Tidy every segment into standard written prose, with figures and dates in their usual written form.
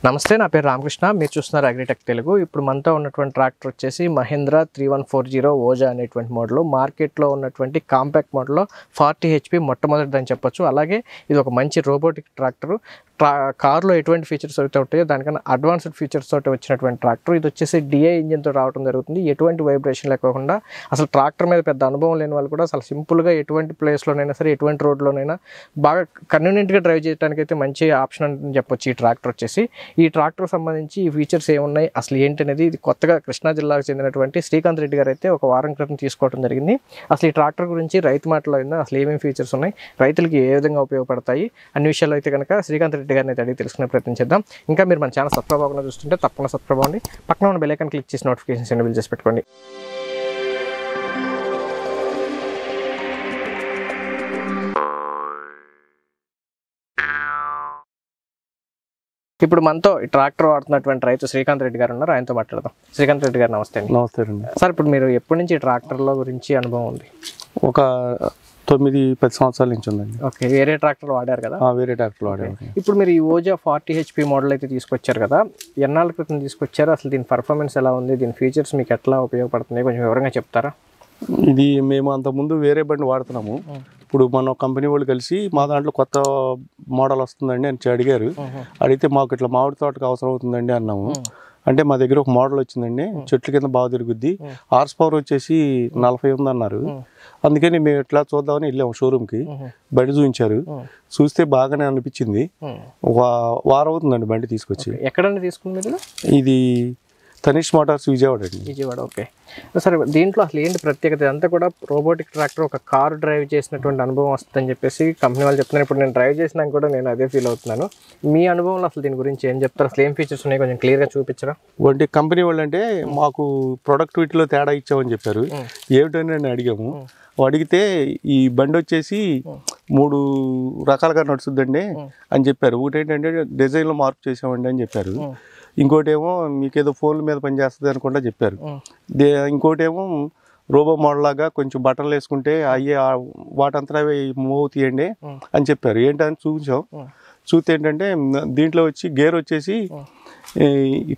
నమస్తే, నా పేరు రామకృష్ణ. మీరు చూస్తున్నారు అగ్రిటెక్ తెలుగు. ఇప్పుడు మనతో ఉన్నటువంటి ట్రాక్టర్ వచ్చేసి మహీంద్రా 3140 ఓజా అనేటువంటి మోడల్. మార్కెట్లో ఉన్నటువంటి కాంపాక్ట్ మోడల్లో 40 HP మొట్టమొదటిదని చెప్పొచ్చు. అలాగే ఇది ఒక మంచి రోబోటిక్ ట్రాక్టర్. కార్లో ఎటువంటి ఫీచర్స్ అయితే ఉంటాయో దానికన్నా అడ్వాన్స్డ్ ఫీచర్స్ తోటి వచ్చినటువంటి ట్రాక్టర్. ఇది వచ్చేసి డిఐ ఇంజిన్తో రావడం జరుగుతుంది. ఎటువంటి వైబ్రేషన్ లేకుండా అసలు ట్రాక్టర్ మీద పెద్ద అనుభవం లేని వాళ్ళు కూడా అసలు సింపుల్గా ఎటువంటి ప్లేస్లోనైనా సరే, ఎటువంటి రోడ్లోనైనా బాగా కన్వీనియంట్గా డ్రైవ్ చేయడానికి అయితే మంచి ఆప్షన్ అని చెప్పొచ్చు ఈ ట్రాక్టర్ వచ్చేసి. ఈ ట్రాక్టర్ సంబంధించి ఈ ఫీచర్స్ ఏమున్నాయి, అసలు ఏంటనేది ఇది కొత్తగా కృష్ణా జిల్లాకు చెందినటువంటి శ్రీకాంత్ రెడ్డి గారు అయితే ఒక వారం క్రితం తీసుకోవడం జరిగింది. అసలు ఈ ట్రాక్టర్ గురించి రైతు మాటలో అయినా అసలు ఏమేమి ఫీచర్స్ ఉన్నాయి, రైతులకి ఏ విధంగా ఉపయోగపడతాయి అన్ని విషయాలు అయితే కనుక శ్రీకాంత్ రెడ్డి గారిని అయితే అడిగి తెలుసుకునే ప్రయత్నం చేద్దాం. ఇంకా మీరు మన ఛానల్ సబ్స్క్రైబ్ అవ్వకుండా చూస్తుంటే తప్పకుండా సబ్స్క్రైబ్ అవ్వండి. పక్కన ఉన్న బెల్ ఐకాన్ క్లిక్ చేసి నోటిఫికేషన్స్ ఎనేబుల్ చేసి పెట్టుకోండి. ఇప్పుడు మనతో ఈ ట్రాక్టర్ వాడుతున్నటువంటి రైతు శ్రీకాంత్ రెడ్డి గారు ఉన్నారు. ఆయనతో మాట్లాడదాం. శ్రీకాంత్ రెడ్డి గారు నమస్తే అండి. నమస్తే అండి సార్, ఇప్పుడు మీరు ఎప్పటి నుంచి ట్రాక్టర్లో గురించి అనుభవం ఉంది? ఒక 9-10 సంవత్సరాల నుంచి ఉందండి. ఓకే, వేరే ట్రాక్టర్ వాడారు కదా? వేరే ట్రాక్టర్ వాడారు. ఇప్పుడు మీరు ఈ ఓజా 40 HP మోడల్ అయితే తీసుకొచ్చారు కదా, ఎన్నాళ్ళ క్రితం తీసుకొచ్చారు? అసలు దీని పర్ఫార్మెన్స్ ఎలా ఉంది, దీని ఫీచర్స్ మీకు ఎట్లా ఉపయోగపడుతుంది, కొంచెం వివరంగా చెప్తారా? ఇది మేము అంతకుముందు వేరే బండి వాడుతున్నాము. ఇప్పుడు మన కంపెనీ వాళ్ళు కలిసి మా దాంట్లో కొత్త మోడల్ వస్తుందండి అని అడిగారు. అడిగితే మాకు ఇట్లా మామిడి తోటకు అవసరం అవుతుందండి అన్నాము. అంటే మా దగ్గర ఒక మోడల్ వచ్చిందండి, చెట్ల కింద బాగా తిరుగుద్ది, హార్స్ పవర్ వచ్చేసి 40 ఉందన్నారు. అందుకని మేము ఇట్లా చూద్దామని వెళ్ళాము షోరూమ్కి. బండి చూపించారు, చూస్తే బాగానే అనిపించింది. ఒక వారం అవుతుందండి బండి తీసుకొచ్చి. ఎక్కడండి తీసుకుంది? ఇది తనిష్ మోటార్స్ విజయవాడ అండి. విజయవాడ. ఓకే సరే, దీంట్లో అసలు ఏంటి ప్రత్యేకత? అంతా కూడా రోబోటిక్ ట్రాక్టర్, ఒక కారు డ్రైవ్ చేసినటువంటి అనుభవం వస్తుందని చెప్పేసి కంపెనీ వాళ్ళు చెప్తున్నారు. ఇప్పుడు నేను డ్రైవ్ చేసినాక కూడా నేను అదే ఫీల్ అవుతున్నాను. మీ అనుభవంలో అసలు దీని గురించి ఏం చెప్తారు? అసలు ఏం ఫీచర్స్ ఉన్నాయి, కొంచెం క్లియర్గా చూపించరా? వంటి కంపెనీ వాళ్ళు అంటే మాకు ప్రొడక్టివిటీలో తేడా ఇచ్చామని చెప్పారు. ఏమిటని నేను అడిగాము. అడిగితే ఈ బండి వచ్చేసి 3 రకాలుగా నడుస్తుందండి అని చెప్పారు. ఒకటి ఏంటంటే డిజైన్లో మార్పు చేసామండి అని చెప్పారు. ఇంకోటి ఏమో మీకేదో ఫోన్ల మీద పనిచేస్తుంది అనుకుంటా చెప్పారు. ఇంకోటి ఏమో రోబో మోడల్ లాగా కొంచెం బటన్లు వేసుకుంటే అయ్యే వాటంతా మూవ్ తీయండి అని చెప్పారు. ఏంటని చూపించాం. చూస్తే ఏంటంటే దీంట్లో వచ్చి గేర్ వచ్చేసి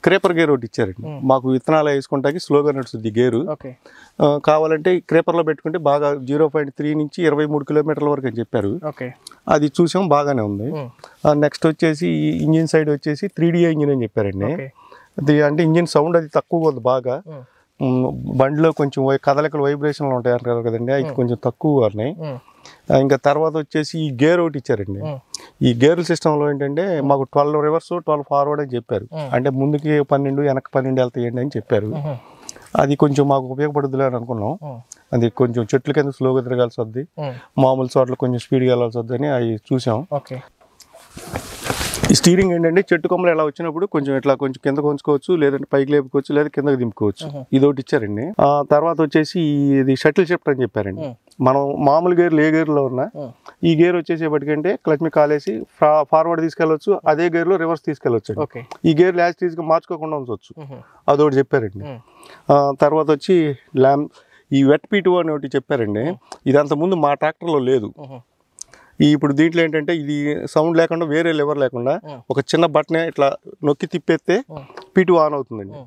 క్రేపర్ గేర్ ఒకటి ఇచ్చారండి. మాకు విత్తనాలు వేసుకుంటాకి స్లోగా నడుస్తుంది గేరు. కావాలంటే క్రేపర్లో పెట్టుకుంటే బాగా 0.3 నుంచి 23 కిలోమీటర్ల వరకు అని చెప్పారు. అది చూసాం, బాగానే ఉంది. నెక్స్ట్ వచ్చేసి ఇంజిన్ సైడ్ వచ్చేసి 3D ఇంజిన్ అని చెప్పారండి. అది అంటే ఇంజిన్ సౌండ్ అది తక్కువగా ఉంది బాగా. బండిలో కొంచెం కదలికలు వైబ్రేషన్లు ఉంటాయి అంటారు కదండి, అవి కొంచెం తక్కువగా ఉన్నాయి. ఇంకా తర్వాత వచ్చేసి ఈ గేర్ ఒకటి ఇచ్చారండి. ఈ గేర్ సిస్టంలో ఏంటంటే మాకు 12 రివర్స్ 12 ఫార్వర్డ్ అని చెప్పారు. అంటే ముందుకి 12 వెనక్కి 12 వెళ్తాయండి అని చెప్పారు. అది కొంచెం మాకు ఉపయోగపడుద్దులే అని అనుకున్నాం. అది కొంచెం చెట్ల కింద స్లోగా తిరగాల్సి వద్ది, మామూలు చోట్ల కొంచెం స్పీడ్గా వెళ్ళాల్సి వద్దు అని అవి చూసాం. ఈ స్టీరింగ్ ఏంటంటే చెట్టు కొమ్మలు ఎలా వచ్చినప్పుడు కొంచెం ఇట్లా కొంచెం కింద కొంచుకోవచ్చు, లేదంటే పైకి లేపుకోవచ్చు, లేదా కిందకి దింపుకోవచ్చు. ఇది ఒకటి ఇచ్చారండి. తర్వాత వచ్చేసి ఇది షటిల్ షిఫ్టర్ అని చెప్పారండి. మనం మామూలు గేర్లు ఏ గేర్లో ఉన్నా ఈ గేర్ వచ్చేసేపటికంటే క్లచ్ మీద కాలేసి ఫార్వర్డ్ తీసుకెళ్ళవచ్చు, అదే గేర్లో రివర్స్ తీసుకెళ్ళవచ్చు. ఈ గేర్ యాజ్ టీజ్గా మార్చుకోకుండా ఉంచవచ్చు, అదొకటి చెప్పారండి. తర్వాత వచ్చి ఈ వెట్ P2 అని ఒకటి చెప్పారండి. ఇది అంతకుముందు మా ట్రాక్టర్లో లేదు. ఇప్పుడు దీంట్లో ఏంటంటే ఇది సౌండ్ లేకుండా, వేరే లెవర్ లేకుండా ఒక చిన్న బటనే ఇట్లా నొక్కి తిప్పేస్తే P2 ఆన్ అవుతుందండి.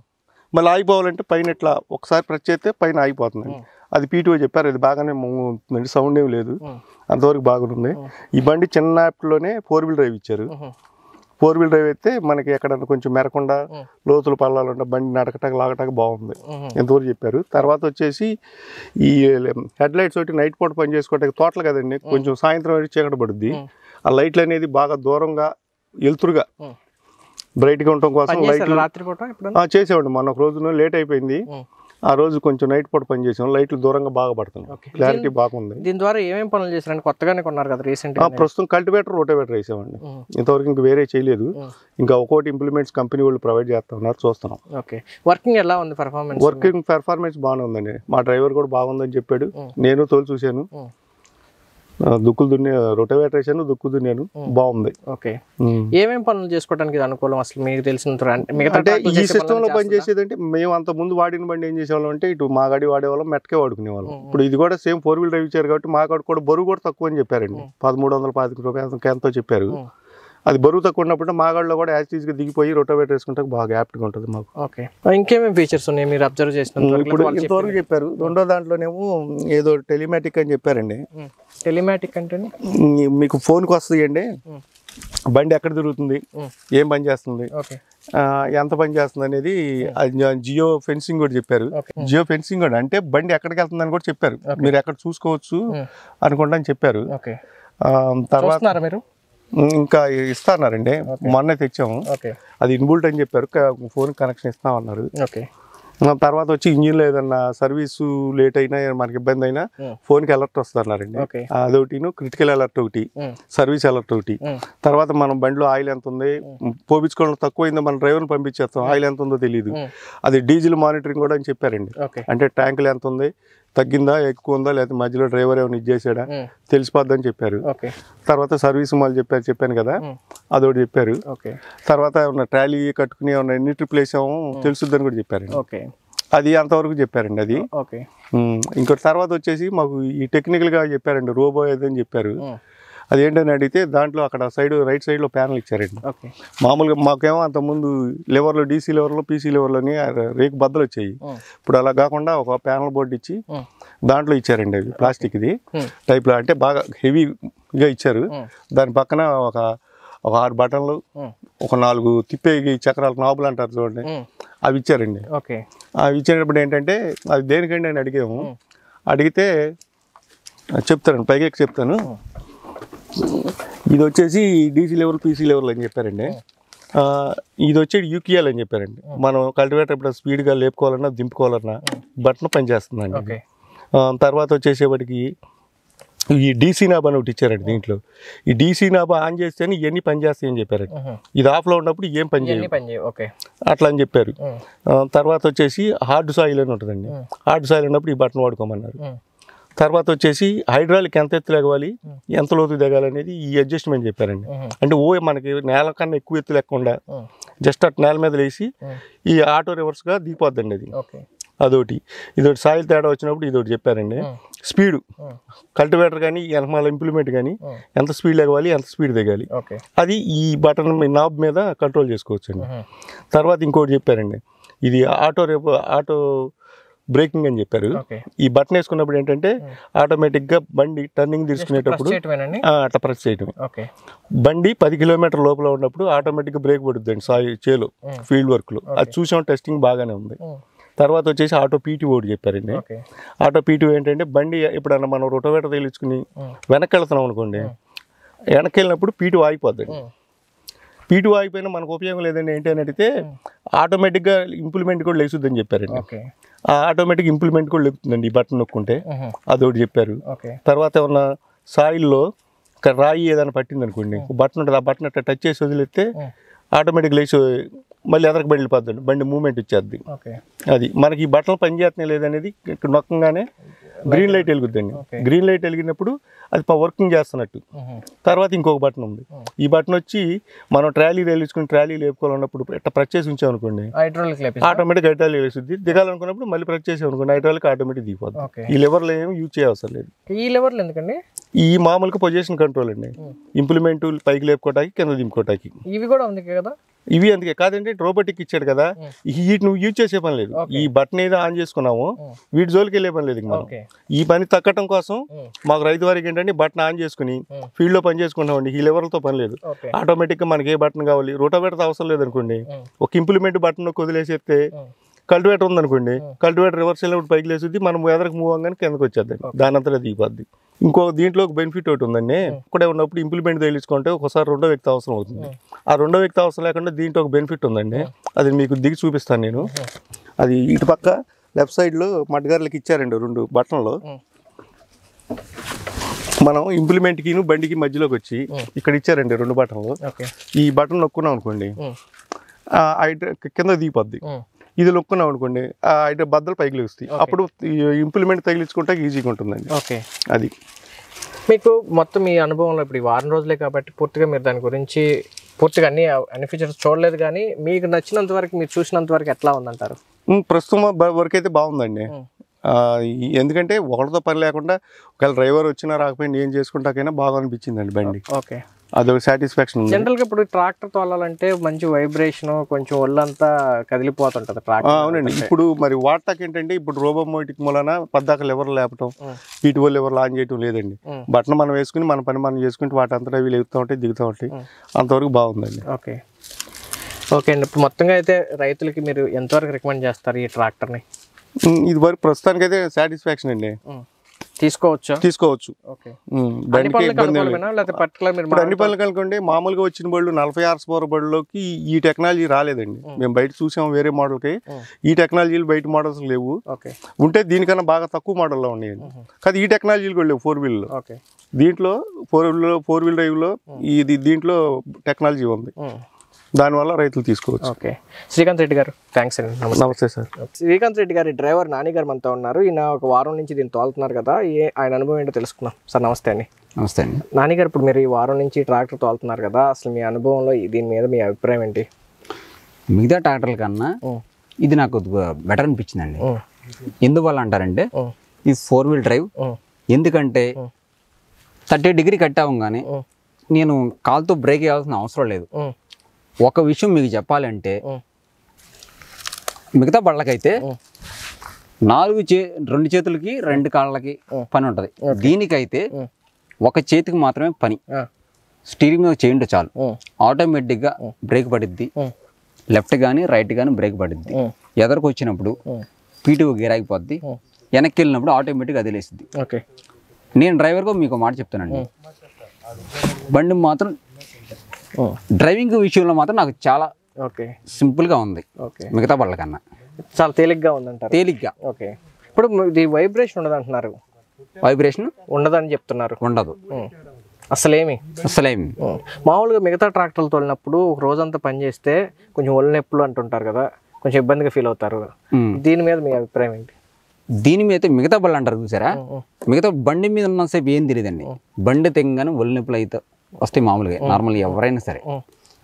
మళ్ళీ ఆగిపోవాలంటే పైన ఇట్లా ఒకసారి ప్రెస్ చేస్తే పైన ఆగిపోతుందండి. అది P2 చెప్పారు. అది బాగానే మూవ్ అవుతుందండి, సౌండ్ ఏమి లేదు, అంతవరకు బాగుంది. ఈ బండి చిన్న యాప్లోనే 4 వీల్ డ్రైవ్ ఇచ్చారు. 4 వీల్ డ్రైవ్ అయితే మనకి ఎక్కడన్నా కొంచెం మెరకుండా లోతులు పల్లాలంటే బండి నడకటాక లాగటాక బాగుంది, ఎంతవరకు చెప్పారు. తర్వాత వచ్చేసి ఈ హెడ్ లైట్స్ ఒకటి నైట్ పూట పని చేసుకోవటానికి తోటలు కదండి, కొంచెం సాయంత్రం చీకటి పడుద్ది. ఆ లైట్లు అనేది బాగా దూరంగా వెలుతురుగా బ్రైట్గా ఉండటం కోసం లైట్లు చేసేవాడి. మొన్న ఒక రోజు లేట్ అయిపోయింది, ఆ రోజు కొంచెం నైట్ పూట పని చేసాం, లైట్లు దూరంగా బాగా పడుతున్నాయి, క్లారిటీ బాగుంది. దీని ద్వారా ఏమేమి పనులు చేశారండి? కొత్తగానే కొన్నారు కదా రీసెంట్? ప్రస్తుతం కల్టివేటర్ రోటివేటర్ వేసామండి. ఇంతవరకు ఇంకా వేరే చేయలేదు. ఇంకా ఒక్కోటి ఇంప్లిమెంట్స్ కంపెనీ వాళ్ళు ప్రొవైడ్ చేస్తా ఉన్నారు, చూస్తున్నాం. ఓకే, వర్కింగ్ ఎలా ఉంది? వర్కింగ్ పెర్ఫార్మెన్స్ బాగానే ఉందండి. మా డ్రైవర్ కూడా బాగుందని చెప్పాడు, నేను తోలు చూశాను. దుక్కులు దున్నే రొటవేటర్ వేసాను, దుక్కు దున్నాను, బాగుంది. ఓకే, ఏమేమి పనులు చేసుకోవడానికి అనుకూలం అసలు మీకు తెలిసిన? అంటే ఈ సిస్టంలో పనిచేసేదంటే మేము అంత ముందు వాడిన బండి ఏం చేసేవాళ్ళం అంటే ఇటు మా గాడి వాడేవాళ్ళం, మెట్టకే వాడుకునేవాళ్ళం. ఇప్పుడు ఇది కూడా సేమ్ 4 వీల్ డ్రైవ్ ఇచ్చారు కాబట్టి మా గాడి కూడా బరువు కూడా తక్కువ అని చెప్పారండి. 1325 రూపాయలు ఎంతో చెప్పారు. అది బరువు తక్కువ ఉన్నప్పుడు మాగాళ్ళలో కూడా యాక్టీస్గా దిగిపోయి రోటోవేటర్ వేసుకుంటే బాగా యాప్ట్గా ఉంటుంది మాకు. ఓకే, ఇంకేమేమి ఫీచర్స్ ఉన్నాయి మీరు అబ్జర్వ్ చేసిన? ఇప్పుడు ఇంతవరకు చెప్పారు. రెండో దాంట్లోనేమో ఏదో టెలిమాటిక్ అని చెప్పారండి. టెలిమాటిక్ అంటే మీకు ఫోన్కి వస్తాయండి, బండి ఎక్కడ తిరుగుతుంది, ఏం పని చేస్తుంది, ఎంత పని చేస్తుంది అనేది. జియో ఫెన్సింగ్ కూడా చెప్పారు. జియో ఫెన్సింగ్ కూడా అంటే బండి ఎక్కడికి వెళ్తుందని కూడా చెప్పారు, మీరు ఎక్కడ చూసుకోవచ్చు అనుకుంటా అని చెప్పారు. తర్వాత మీరు ఇంకా ఇస్తారండి, మొన్న తెచ్చాము, అది ఇన్బుల్ట్ అని చెప్పారు, ఫోన్ కనెక్షన్ ఇస్తామన్నారు. తర్వాత వచ్చి ఇంజిన్లో ఏదన్నా సర్వీసు లేట్ అయినా మనకి ఇబ్బంది అయినా ఫోన్కి అలర్ట్ వస్తున్నారండి. అదొకటి, క్రిటికల్ అలర్ట్ ఒకటి, సర్వీస్ అలర్ట్ ఒకటి. తర్వాత మనం బండిలో ఆయిల్ ఎంత ఉంది, పోపించుకోవడం తక్కువైందో మన డ్రైవర్ని పంపించేస్తాం, ఆయిల్ ఎంత ఉందో తెలియదు. అది డీజిల్ మానిటరింగ్ కూడా అని చెప్పారండి. అంటే ట్యాంకులు ఎంత ఉంది, తగ్గిందా, ఎక్కువ ఉందా, లేకపోతే మధ్యలో డ్రైవర్ ఏమైనా ఇచ్చేసాడా తెలిసిపోద్దని చెప్పారు. తర్వాత సర్వీస్ వాళ్ళు చెప్పాను కదా, అదొకటి చెప్పారు. తర్వాత ఏమన్నా ట్రాలీ కట్టుకుని ఏమన్నా ఎన్ని ట్రిప్లు వేసామో తెలుసుద్దని కూడా చెప్పారండి. అది అంతవరకు చెప్పారండి. అది ఇంకోటి తర్వాత వచ్చేసి మాకు ఈ టెక్నికల్గా చెప్పారండి, రోబో ఏదని చెప్పారు. అదేంటని అడిగితే దాంట్లో అక్కడ సైడ్ రైట్ సైడ్లో ప్యానల్ ఇచ్చారండి. మామూలుగా మాకేమో అంతకుముందు లెవర్లో డీసీ లెవర్లో పీసీ లెవర్లోని రేకు బద్దలు వచ్చాయి. ఇప్పుడు అలా కాకుండా ఒక ప్యానల్ బోర్డు ఇచ్చి దాంట్లో ఇచ్చారండి. అది ప్లాస్టిక్ది టైప్లో, అంటే బాగా హెవీగా ఇచ్చారు. దాని పక్కన ఒక 6 బటన్లు, ఒక 4 తిప్పే చక్రాలు, నాబులు అంటారు చూడండి, అవి ఇచ్చారండి. అవి ఇచ్చేటప్పుడు ఏంటంటే అది దేనికండి అని అడిగాము. అడిగితే చెప్తానండి, పైకి చెప్తాను. ఇది వచ్చేసి డీసీ లెవెల్ పీసీ లెవెల్ అని చెప్పారండి. ఇది వచ్చేది యూకేఎల్ అని చెప్పారండి. మనం కల్టివేటర్ ఇప్పుడు స్పీడ్గా లేపుకోవాలన్నా దింపుకోవాలన్నా బటన్ పనిచేస్తుందండి. తర్వాత వచ్చేసేపటికి ఈ డీసీ నాబ్ అని ఒకటి ఇచ్చారండి. దీంట్లో ఈ డీసీ నాబ్ ఆన్ చేస్తేనే ఇవన్నీ పనిచేస్తాయి అని చెప్పారండి. ఇది ఆఫ్లో ఉన్నప్పుడు ఏం పని చేయవు అట్లా అని చెప్పారు. తర్వాత వచ్చేసి హార్డ్ సాయిల్ అని ఉంటుందండి. హార్డ్ సాయిల్ ఉన్నప్పుడు ఈ బటన్ వాడుకోమన్నారు. తర్వాత వచ్చేసి హైడ్రాలిక్ ఎంత ఎత్తు ఎగవాలి, ఎంత లోతు దిగాలనేది ఈ అడ్జస్ట్మెంట్ చెప్పారండి. అంటే మనకి నేల కన్నా ఎక్కువ ఎత్తు లేకుండా జస్ట్ అటు నేల మీద వేసి ఈ ఆటో రివర్స్గా దిగిపోద్దండి అది. అదొకటి. ఇదొకటి సాయిల్ తేడా వచ్చినప్పుడు ఇదొకటి చెప్పారండి. స్పీడు కల్టివేటర్ కానీ వెనకమాల ఇంప్లిమెంట్ కానీ ఎంత స్పీడ్ ఎగవాలి, ఎంత స్పీడ్ దిగాలి, అది ఈ బటన్ నాబ్ మీద కంట్రోల్ చేసుకోవచ్చు అండి. తర్వాత ఇంకోటి చెప్పారండి, ఇది ఆటో బ్రేకింగ్ అని చెప్పారు. ఈ బటన్ వేసుకున్నప్పుడు ఏంటంటే ఆటోమేటిక్గా బండి టర్నింగ్ తీసుకునేటప్పుడు అట్లా ప్రెస్ చేయటం. బండి 10 కిలోమీటర్ లోపల ఉన్నప్పుడు ఆటోమేటిక్గా బ్రేక్ పడుతుందండి చేలో ఫీల్డ్ వర్క్లో. అది చూసాం, టెస్టింగ్ బాగానే ఉంది. తర్వాత వచ్చేసి ఆటో పీటీ ఓడి చెప్పారండి. ఆటో పీటీ ఏంటంటే బండి ఎప్పుడన్నా మనం రోటోవేటర్ తగిలించుకుని వెనక్కి వెళ్తున్నాం అనుకోండి, వెనక్కి వెళ్ళినప్పుడు పీటీ ఆగిపోద్దండి. పీటీ ఆగిపోయినా మనకు ఉపయోగం లేదండి. ఏంటి అని అడిగితే ఆటోమేటిక్గా ఇంప్లిమెంట్ కూడా లేచుద్దని చెప్పారండి. ఆ ఆటోమేటిక్ ఇంప్లిమెంట్ కూడా లేపుతుందండి ఈ బటన్ నొక్కుంటే, అదొకటి చెప్పారు. తర్వాత ఏమన్నా సాయిల్లో రాయి ఏదైనా పట్టింది అనుకోండి, బటన్ ఉంటుంది, ఆ బటన్ అట్లా టచ్ చేసి వదిలేస్తే ఆటోమేటిక్ లేచి మళ్ళీ ఎదరికి వెళ్ళిపోద్దండి, బండి మూమెంట్ ఇచ్చేద్ది. అది మనకి ఈ బటన్లు పనిచేస్తున్నాయి లేదనేది ఇక్కడ నొక్కగానే గ్రీన్ లైట్ వెలుగుద్దండి. గ్రీన్ లైట్ వెలిగినప్పుడు అది వర్కింగ్ చేస్తున్నట్టు. తర్వాత ఇంకొక బటన్ ఉంది. ఈ బటన్ వచ్చి మనం ట్రాలీ రేలుచుకుని ట్రాలీ లేపుకోవాలన్నప్పుడు ఇట్లా ప్రెస్ చేసి ఉంచామనుకోండి, ఆటోమేటిక్ హైడ్రాలిక్ వేసుద్ది. దిగాలనుకున్నప్పుడు మళ్ళీ ప్రెస్ చేసామనుకోండి, హైడ్రాలిక్ ఆటోమేటిక్ దిగిపోద్ది. ఈ లెవర్లో ఏమి యూజ్ చేయవసరం లేదు. ఈ లెవర్లు ఎందుకండి? ఈ మామూలుగా పొజిషన్ కంట్రోల్ అండి, ఇంప్లిమెంట్ పైకి లేపుకోవటానికి కింద దింపుకోవటానికి. ఇవి కూడా ఉంది కదా, ఇవి అందుకే కాదంటే రోబోటిక్ ఇచ్చాడు కదా, వీటి నువ్వు యూజ్ చేసే పని లేదు. ఈ బటన్ ఏదో ఆన్ చేసుకున్నాము, వీటి జోలికి వెళ్ళే పని లేదు. మనం ఈ పని తగ్గటం కోసం మాకు రైతు వారికి ఏంటంటే బటన్ ఆన్ చేసుకుని ఫీల్డ్ లో పని చేసుకుంటామండి. ఈ లెవర్లతో పని లేదు. ఆటోమేటిక్ గా మనకి ఏ బటన్ కావాలి, రోటోవేటర్ అవసరం లేదనుకోండి, ఒక ఇంప్లిమెంట్ బటన్ వదిలేసేస్తే కల్టివేటర్ ఉందనుకోండి, కల్టివేటర్ రివర్స్ వెళ్ళినప్పుడు పైకి లేసుద్ది, మనం ఎదరికి మూవ్ అవ్వగానే కిందకి వచ్చేద్దండి, దాని అంతా దిగిపోద్ది. ఇంకో దీంట్లో ఒక బెనిఫిట్ ఒకటి ఉందండి, ఇక్కడే ఉన్నప్పుడు ఇంప్లిమెంట్ తగిలించుకుంటే ఒకసారి రెండో వ్యక్తి అవసరం అవుతుంది. ఆ రెండో వ్యక్తి అవసరం లేకుండా దీంట్లో ఒక బెనిఫిట్ ఉందండి, అది మీకు దిగి చూపిస్తాను నేను. అది ఇటు పక్క లెఫ్ట్ సైడ్లో మడ్గార్లకి ఇచ్చారండి 2 బటన్లు. మనం ఇంప్లిమెంట్కి బండికి మధ్యలోకి వచ్చి ఇక్కడ ఇచ్చారండి 2 బటన్లు. ఈ బటన్ నొక్కున్నాం అనుకోండి, కింద దిగిపోద్ది. ఇది నొక్కున్నాం అనుకోండి, అయితే బద్దలు పైకి లేస్తాయి. అప్పుడు ఇంప్లిమెంట్ తగిలించుకుంటే ఈజీగా ఉంటుందండి. అది మీకు మొత్తం మీ అనుభవంలో ఇప్పుడు ఈ వారం రోజులే కాబట్టి పూర్తిగా మీరు దాని గురించి పూర్తిగా అన్ని ఫీచర్స్ చూడలేదు, కానీ మీకు నచ్చినంత వరకు, మీరు చూసినంత వరకు ఎట్లా ఉందంటారు? ప్రస్తుతం వరకు అయితే బాగుందండి. ఎందుకంటే ఒకరితో పని లేకుండా ఒకవేళ డ్రైవర్ వచ్చినా రాకపోయినా ఏం చేసుకుంటాకైనా బాగా అనిపించిందండి బండి. అదొక సాటిస్ఫాక్షన్ ఉంది. జనరల్గా ఇప్పుడు ట్రాక్టర్ తోలాలంటే మంచి వైబ్రేషన్, కొంచెం ఒళ్ళంతా కదిలిపోతుంటది ట్రాక్టర్. అవునండి. ఇప్పుడు మరి వాటాక్ ఏంటంటే ఇప్పుడు రోబోమోటిక్ మూలన పద్దాక లివర్ లేపటం, పీటీఓ లివర్లు ఆన్ చేయటం లేదండి. బటన్ మనం వేసుకుని మన పని మనం చేసుకుంటే వాటి అంతటా అవి లేపుతూ ఉంటాయి, దిగుతూ ఉంటాయి. అంతవరకు బాగుందండి. ఓకే ఓకే అండి. ఇప్పుడు మొత్తంగా అయితే రైతులకి మీరు ఎంతవరకు రికమెండ్ చేస్తారు ఈ ట్రాక్టర్ని? ఇది వరకు ప్రస్తుతానికి అయితే సాటిస్ఫాక్షన్ అండి. తీసుకోవచ్చు. ఓకే. బండికి ఇబ్బంది లేదు. ఇప్పుడు అన్ని పనులు కనుకోండి, మామూలుగా వచ్చిన బళ్ళు 40 హార్స్ బళ్ళలోకి ఈ టెక్నాలజీ రాలేదండి. మేము బయట చూసాము వేరే మోడల్కి, ఈ టెక్నాలజీలు బయట మోడల్స్ లేవు. ఉంటే దీనికన్నా బాగా తక్కువ మోడల్లో ఉన్నాయండి. కానీ ఈ టెక్నాలజీలు కూడా లేవు 4 వీల్లో. దీంట్లో 4 వీల్ డ్రైవ్లో దీంట్లో టెక్నాలజీ ఉంది. దానివల్ల రైతులు తీసుకోవచ్చు. ఓకే. శ్రీకాంత్ రెడ్డి గారు, థ్యాంక్స్ అండి. నమస్తే సార్. శ్రీకాంత్ రెడ్డి గారి డ్రైవర్ నాని గారు మనతో ఉన్నారు. ఈయన ఒక వారం నుంచి దీన్ని తోలుతున్నారు కదా, ఆయన అనుభవం ఏంటో తెలుసుకుందాం. సార్ నమస్తే అండి. నమస్తే అండి. నాని గారు, ఇప్పుడు మీరు ఈ వారం నుంచి ట్రాక్టర్ తోలుతున్నారు కదా, అసలు మీ అనుభవంలో దీని మీద మీ అభిప్రాయం ఏంటి? మిగతా ట్రాక్టర్ల కన్నా ఇది నాకు బెటర్ అనిపించిందండి. ఎందువల్ల అంటారంటే ఇది 4 వీల్ డ్రైవ్. ఎందుకంటే 30 డిగ్రీ కట్ అవ్వగానే నేను కాలుతో బ్రేక్ వేయాల్సిన అవసరం లేదు. ఒక విషయం మీకు చెప్పాలంటే, మిగతా బళ్ళకైతే 2 చేతులకి 2 కాళ్ళకి పని ఉంటుంది. దీనికైతే ఒక చేతికి మాత్రమే పని. స్టీరింగ్ చేయండి చాలు, ఆటోమేటిక్గా బ్రేక్ పడిద్ది. లెఫ్ట్ కానీ రైట్ కానీ బ్రేక్ పడిద్ది. ఎదరికి వచ్చినప్పుడు పీటీఓ గేర్ ఆగిపోద్ది, వెనక్కి వెళ్ళినప్పుడు ఆటోమేటిక్గా అది లేస్తుంది. నేను డ్రైవర్గా మీకు మాట చెప్తానండి, బండి మాత్రం డ్రైవింగ్ విషయంలో మాత్రం నాకు చాలా సింపుల్గా ఉంది. మిగతా బళ్ళ కన్నా చాలా తేలిగ్గా ఉందంటారు. తేలిగ్గా. ఓకే. ఇప్పుడు ఇది వైబ్రేషన్ ఉండదు అంటున్నారు. వైబ్రేషన్ ఉండదని చెప్తున్నారు. ఉండదు అసలేమి. మామూలుగా మిగతా ట్రాక్టర్లు తోలినప్పుడు ఒక రోజంతా పని చేస్తే కొంచెం ఒళ్ళు నొప్పులు అంటుంటారు కదా, కొంచెం ఇబ్బందిగా ఫీల్ అవుతారు. దీని మీద మీ అభిప్రాయం ఏంటి? దీని మీద మిగతా బళ్ళు అంటారు చూసారా, మిగతా బండి మీద ఉన్నసేపు ఏం తెలియదండి. బండి తెగగానే ఒళ్ళు నొప్పులు అయితే వస్తాయి మామూలుగా, నార్మల్గా ఎవరైనా సరే.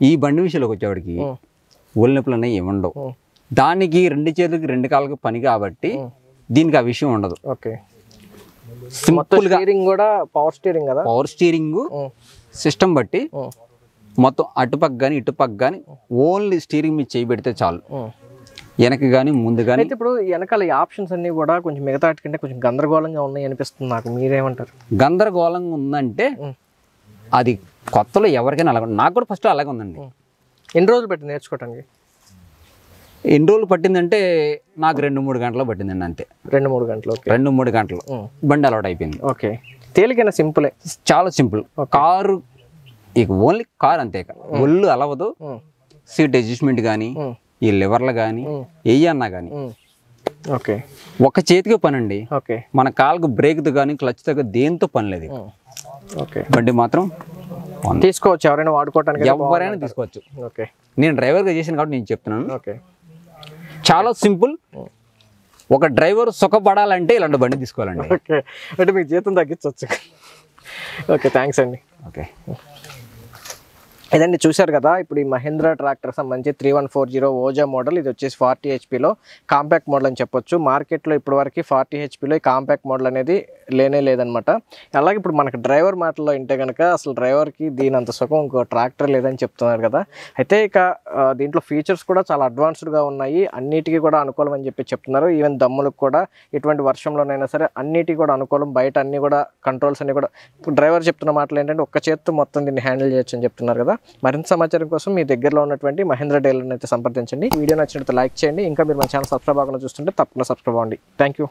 ఈ బండి విషయంలోకి వచ్చేవాడికి ఒళ్ళు నొప్పులు అనేవి ఏముండవు. దానికి 2 చేతులకి 2 కాళ్ళకి పని కాబట్టి దీనికి ఆ విషయం ఉండదు. సింపుల్ గా కూడా పవర్ స్టీరింగ్ సిస్టమ్ బట్టి మొత్తం అటుపక్క కానీ ఇటుపక్క కానీ ఓన్లీ స్టీరింగ్ మీద చేయి పెడితే చాలు, వెనక కానీ ముందు కానీ. ఇప్పుడు వెనకాల ఆప్షన్స్ అన్ని కూడా కొంచెం మిగతా కంటే కొంచెం గందరగోళంగా ఉన్నాయి అనిపిస్తుంది నాకు. మీరేమంటారు? గందరగోళంగా ఉందంటే అది కొత్తలో ఎవరికైనా అలాగే, నాకు కూడా ఫస్ట్ అలాగే ఉందండి. ఎన్ని రోజులు పట్టింది నేర్చుకోవటానికి? ఎన్ని రోజులు పట్టిందంటే నాకు 2-3 గంటలు పట్టిందండి అంతే. 2-3 గంటలు? 2-3 గంటలు బండి అలవాటు అయిపోయింది. ఓకే. తేలికైనా సింపులే, చాలా సింపుల్. కారు ఇక ఓన్లీ కారు అంతే, ఒళ్ళు అలవదు. సీట్ అడ్జస్ట్మెంట్ కానీ, ఈ లివర్లు కానీ, వెయ్యి అన్నా కానీ ఓకే. ఒక చేతికి పని అండి. ఓకే. మన కాళ్ళకు బ్రేక్తో కానీ క్లచ్తో కానీ దేంతో పని లేదు. ఓకే. బండి మాత్రం తీసుకోవచ్చు, ఎవరైనా వాడుకోవటానికి ఎవరైనా తీసుకోవచ్చు. ఓకే. నేను డ్రైవర్గా చేసాను కాబట్టి నేను చెప్తున్నాను. ఓకే. చాలా సింపుల్. ఒక డ్రైవర్ సుఖపడాలంటే ఇలాంటి బండి తీసుకోవాలండి. ఓకే. అంటే మీకు జీతం తగ్గించవచ్చు. ఓకే, థ్యాంక్స్ అండి. ఓకే. ఇదండి, చూశారు కదా. ఇప్పుడు ఈ మహేంద్ర ట్రాక్టర్ సంబంధించి 3140 ఓజా మోడల్. ఇది వచ్చేసి 40 హెచ్పీలో కాంపాక్ట్ మోడల్ అని చెప్పొచ్చు. మార్కెట్లో ఇప్పటి వరకు 40 హెచ్పీలో ఈ కాంపాక్ట్ మోడల్ అనేది లేదనమాట. అలాగే ఇప్పుడు మనకు డ్రైవర్ మాటల్లో వింటే కనుక అసలు డ్రైవర్కి దీనంత సుఖం ఇంకో ట్రాక్టర్ లేదని చెప్తున్నారు కదా. అయితే ఇక దీంట్లో ఫీచర్స్ కూడా చాలా అడ్వాన్స్డ్గా ఉన్నాయి, అన్నిటికీ కూడా అనుకూలం అని చెప్తున్నారు. ఈవెన్ దమ్ములకు కూడా ఎటువంటి వర్షంలోనైనా సరే అన్నిటికీ కూడా అనుకూలం. బయట అన్ని కూడా కంట్రోల్స్ అన్ని కూడా ఇప్పుడు డ్రైవర్ చెప్తున్న మాటలు ఏంటంటే ఒక్క చేత్తో మొత్తం దీన్ని హ్యాండిల్ చేయొచ్చు అని చెప్తున్నారు కదా. మరింత సమాచారం కోసం మీ దగ్గరలో ఉన్నటువంటి మహేంద్ర డీలర్ని అయితే సంప్రదించండి. వీడియో నచ్చినట్లయితే లైక్ చేయండి. ఇంకా మీరు మన ఛానల్ సబ్స్క్రైబ్ అవ్వకుండా చూస్తుంటే తప్పకుండా సబ్స్క్రైబ్ అవ్వండి. Thank you.